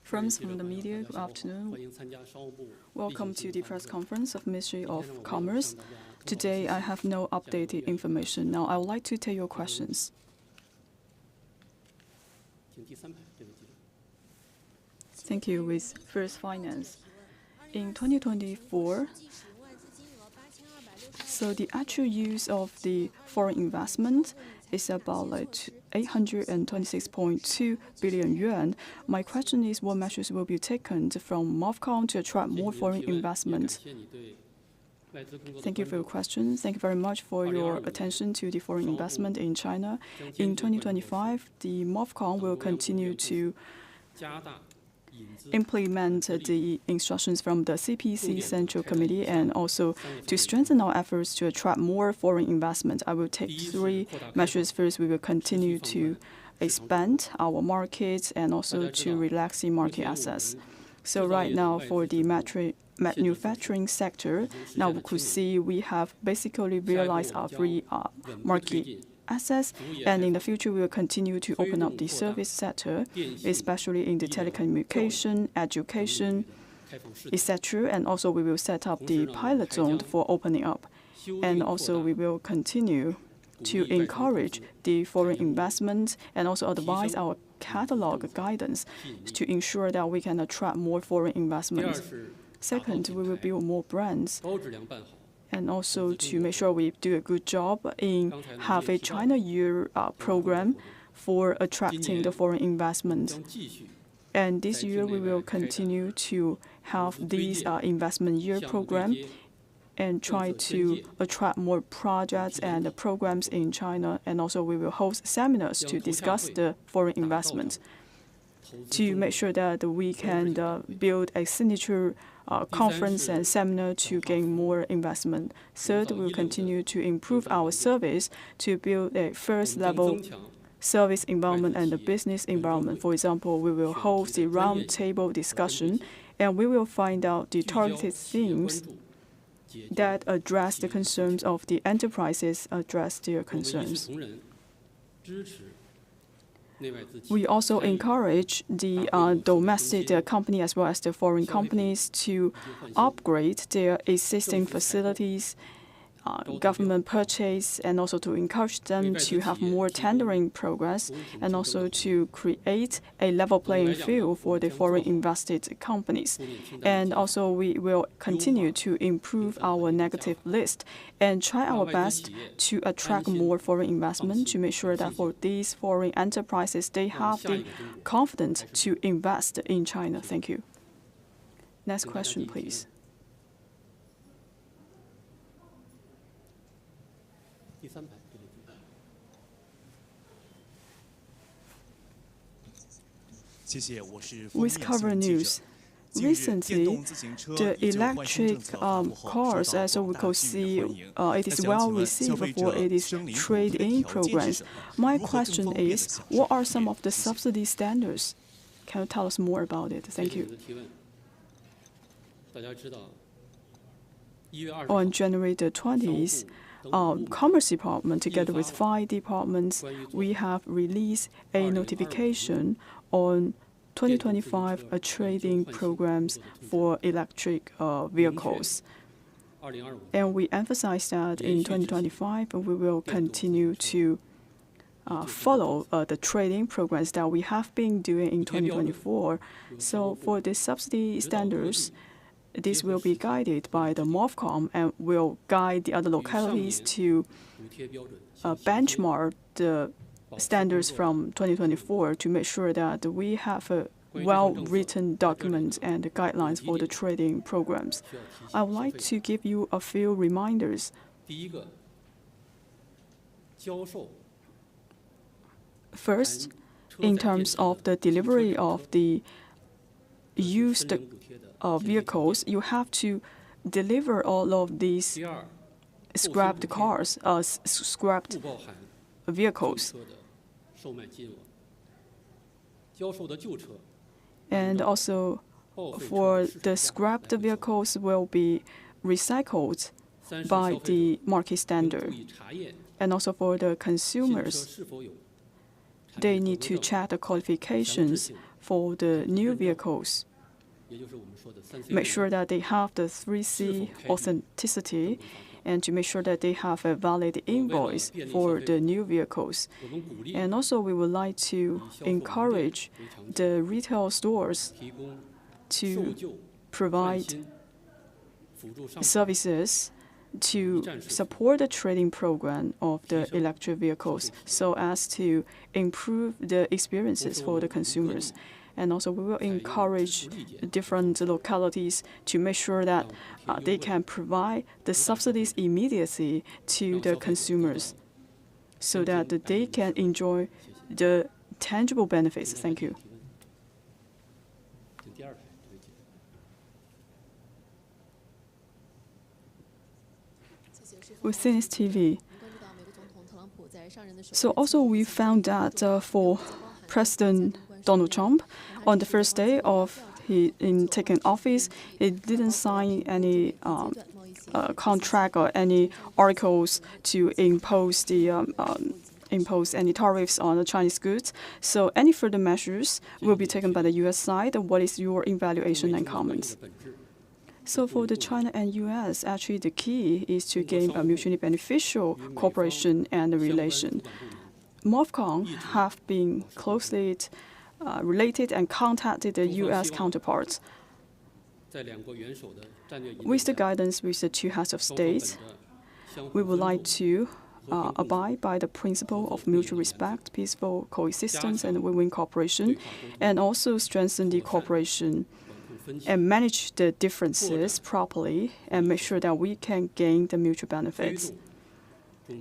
Friends from the media, good afternoon. Welcome to the press conference of Ministry of Commerce. Today, I have no updated information. Now, I would like to take your questions. Thank you. With First Finance. In 2024, so the actual use of the foreign investment is about 826.2 billion yuan. My question is, what measures will be taken from MOFCOM to attract more foreign investment? Thank you for your question. Thank you very much for your attention to the foreign investment in China. In 2025, the MOFCOM will continue to implement the instructions from the CPC Central Committee and also to strengthen our efforts to attract more foreign investment. I will take three measures. First, we will continue to expand our markets and also to relax the market access. So right now, for the manufacturing sector, now we could see we have basically realized our free market access, and in the future we will continue to open up the service sector, especially in the telecommunication, education, etc. And also we will set up the pilot zone for opening up. And also we will continue to encourage the foreign investment and also advise our catalog guidance to ensure that we can attract more foreign investment. Second, we will build more brands and also to make sure we do a good job in have a China Year program for attracting the foreign investment. And this year we will continue to have this investment year program and try to attract more projects and programs in China. And also we will host seminars to discuss the foreign investment to make sure that we can build a signature conference and seminar to gain more investment. Third, we will continue to improve our service to build a first-level service environment and the business environment. For example, we will host a roundtable discussion, and we will find out the targeted themes that address the concerns of the enterprises, address their concerns. We also encourage the domestic company as well as the foreign companies to upgrade their existing facilities, government purchase, and also to encourage them to have more tendering progress, and also to create a level playing field for the foreign invested companies. And also we will continue to improve our negative list and try our best to attract more foreign investment to make sure that for these foreign enterprises, they have the confidence to invest in China. Thank you. Next question, please. With cover news, recently the electric cars, as we could see, it is well received for its trade-in programs. My question is, what are some of the subsidy standards? Can you tell us more about it? Thank you. On January the 20th, Commerce Department, together with 5 departments, we have released a notification on 2025 trading programs for electric vehicles. And we emphasize that in 2025, we will continue to follow the trading programs that we have been doing in 2024. So for the subsidy standards, this will be guided by the MOFCOM and will guide the other localities to benchmark the standards from 2024 to make sure that we have a well-written document and guidelines for the trading programs. I would like to give you a few reminders. First, in terms of the delivery of the used vehicles, you have to deliver all of these scrapped cars, scrapped vehicles. And also, for the scrapped vehicles will be recycled by the market standard. And also for the consumers, they need to check the qualifications for the new vehicles. Make sure that they have the 3C authenticity and to make sure that they have a valid invoice for the new vehicles. And also we would like to encourage the retail stores to provide services to support the trading program of the electric vehicles so as to improve the experiences for the consumers. And also we will encourage different localities to make sure that they can provide the subsidies immediately to the consumers so that they can enjoy the tangible benefits. Thank you. Within this TV. So also we found that for President Donald Trump, on the first day of in taking office, he didn't sign any contract or any articles to impose any tariffs on the Chinese goods. So any further measures will be taken by the U.S. side. What is your evaluation and comments? So for the China and U.S., actually the key is to gain a mutually beneficial cooperation and relation. MOFCOM have been closely related and contacted the U.S. counterparts. With the guidance with the two heads of state, we would like to abide by the principle of mutual respect, peaceful coexistence, and win-win cooperation, and also strengthen the cooperation and manage the differences properly and make sure that we can gain the mutual benefits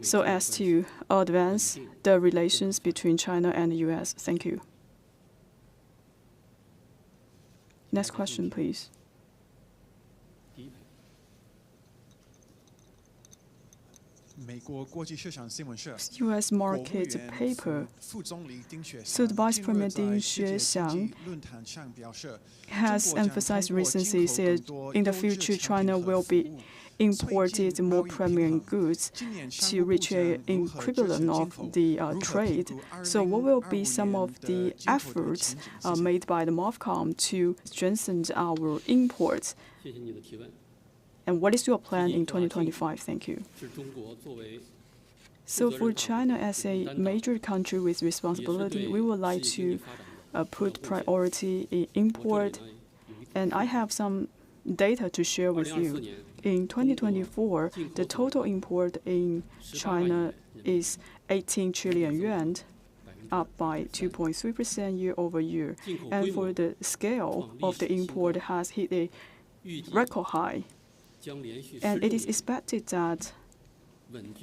so as to advance the relations between China and the U.S. Thank you. Next question, please. U.S. market paper. So the Vice Premier Ding Xuexiang has emphasized recently said in the future China will be imported more premium goods to reach an equivalent of the trade. So what will be some of the efforts made by the MOFCOM to strengthen our imports? And what is your plan in 2025? Thank you. So for China as a major country with responsibility, we would like to put priority in import. And I have some data to share with you. In 2024, the total import in China is 18 trillion yuan, up by 2.3% year-over-year. And for the scale of the import has hit a record high. And it is expected that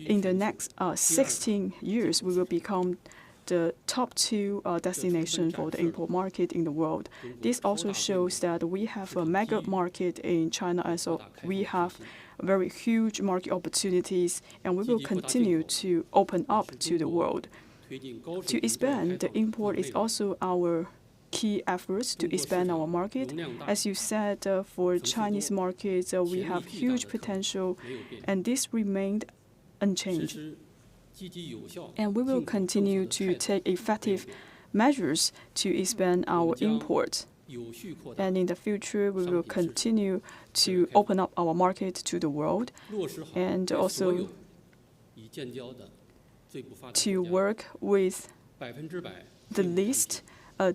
in the next 16 years, we will become the top two destination for the import market in the world. This also shows that we have a mega market in China, and so we have very huge market opportunities, and we will continue to open up to the world. To expand the import is also our key efforts to expand our market. As you said, for Chinese markets, we have huge potential, and this remained unchanged. And we will continue to take effective measures to expand our import. And in the future, we will continue to open up our market to the world and also to work with the least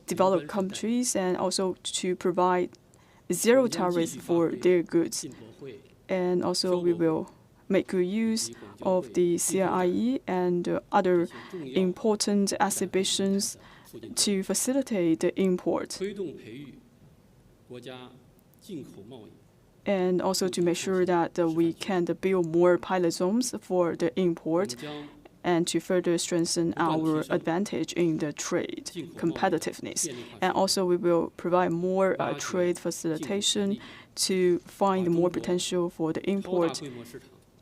developed countries and also to provide zero tariffs for their goods. And also we will make good use of the CIIE and other important exhibitions to facilitate the import. And also to make sure that we can build more pilot zones for the import and to further strengthen our advantage in the trade competitiveness. And also we will provide more trade facilitation to find more potential for the import,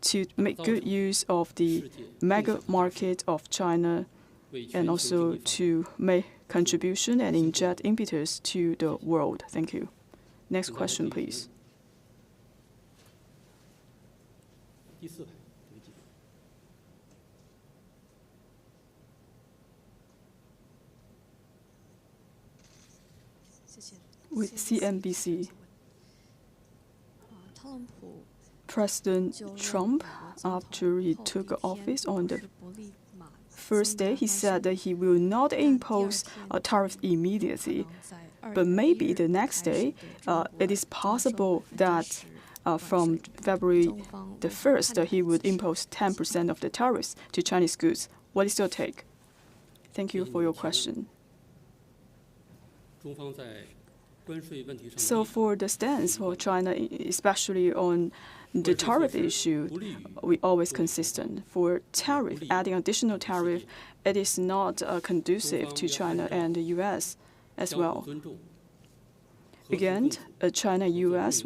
to make good use of the mega market of China, and also to make contribution and inject impetus to the world. Thank you. Next question, please. With CNBC, President Trump, after he took office on the first day, he said that he will not impose a tariff immediately. But maybe the next day, it is possible that from February the 1st, he would impose 10% of the tariffs to Chinese goods. What is your take? Thank you for your question. So for the stance for China, especially on the tariff issue, we always consistent. For tariff, adding additional tariff, it is not conducive to China and the U.S. as well. Again, China and U.S.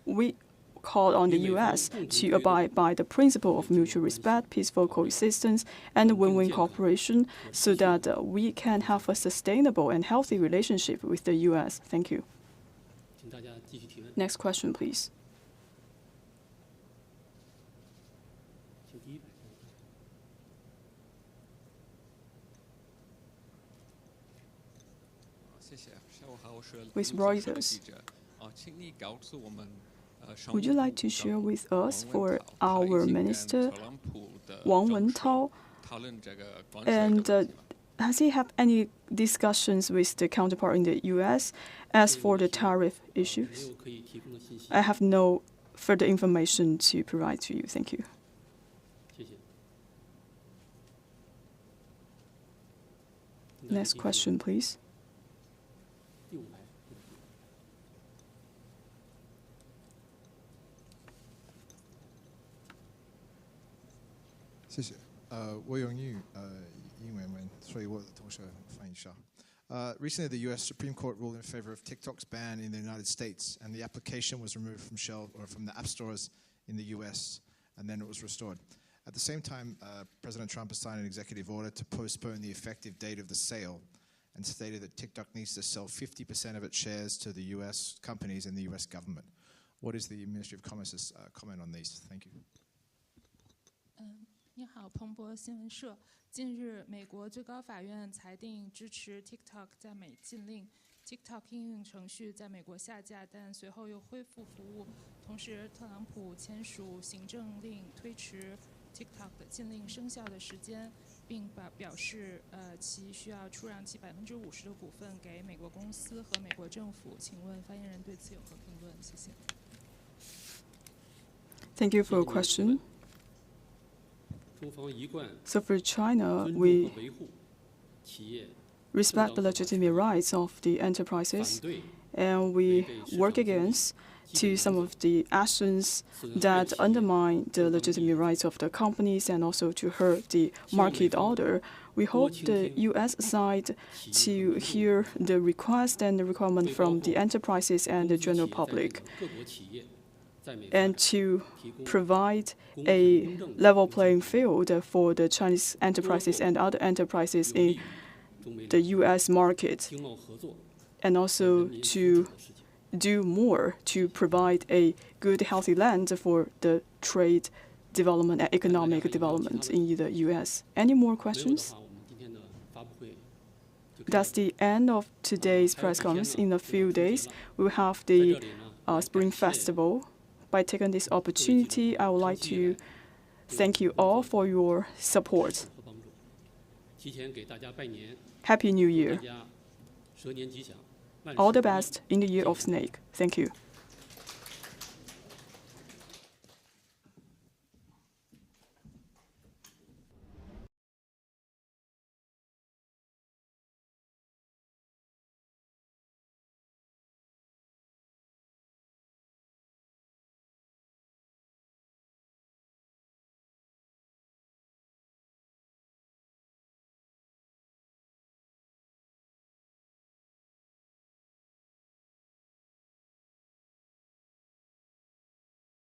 we call on the U.S. to abide by the principle of mutual respect, peaceful coexistence, and win-win cooperation so that we can have a sustainable and healthy relationship with the U.S. Thank you. Next question, please. With Reuters. Would you like to share with us for our Minister Wang Wentao? And has he had any discussions with the counterpart in the U.S. as for the tariff issues? I have no further information to provide to you. Thank you. Next question, please. Recently, the U.S. Supreme Court ruled in favor of TikTok's ban in the United States, and the application was removed from the app stores in the U.S., and then it was restored. At the same time, President Trump has signed an executive order to postpone the effective date of the sale, and stated that TikTok needs to sell 50% of its shares to the U.S. companies and the U.S. government. What is the Ministry of Commerce's comment on these? Thank you. 你好，彭博新闻社。近日，美国最高法院裁定支持 TikTok 在美禁令。TikTok 应用程序在美国下架，但随后又恢复服务。同时，特朗普签署行政令推迟 TikTok 的禁令生效的时间，并表示其需要出让其50%的股份给美国公司和美国政府。请问发言人对此有何评论？谢谢。Thank you for your question. So for China, we respect the legitimate rights of the enterprises, and we work against some of the actions that undermine the legitimate rights of the companies and also to hurt the market order. We hope the U.S. side to hear the request and the requirement from the enterprises and the general public, and to provide a level playing field for the Chinese enterprises and other enterprises in the U.S. market, and also to do more to provide a good, healthy land for the trade development and economic development in the U.S. Any more questions? That's the end of today's press conference. In a few days, we will have the Spring Festival. By taking this opportunity, I would like to thank you all for your support. Happy New Year. All the best in the Year of Snake. Thank you.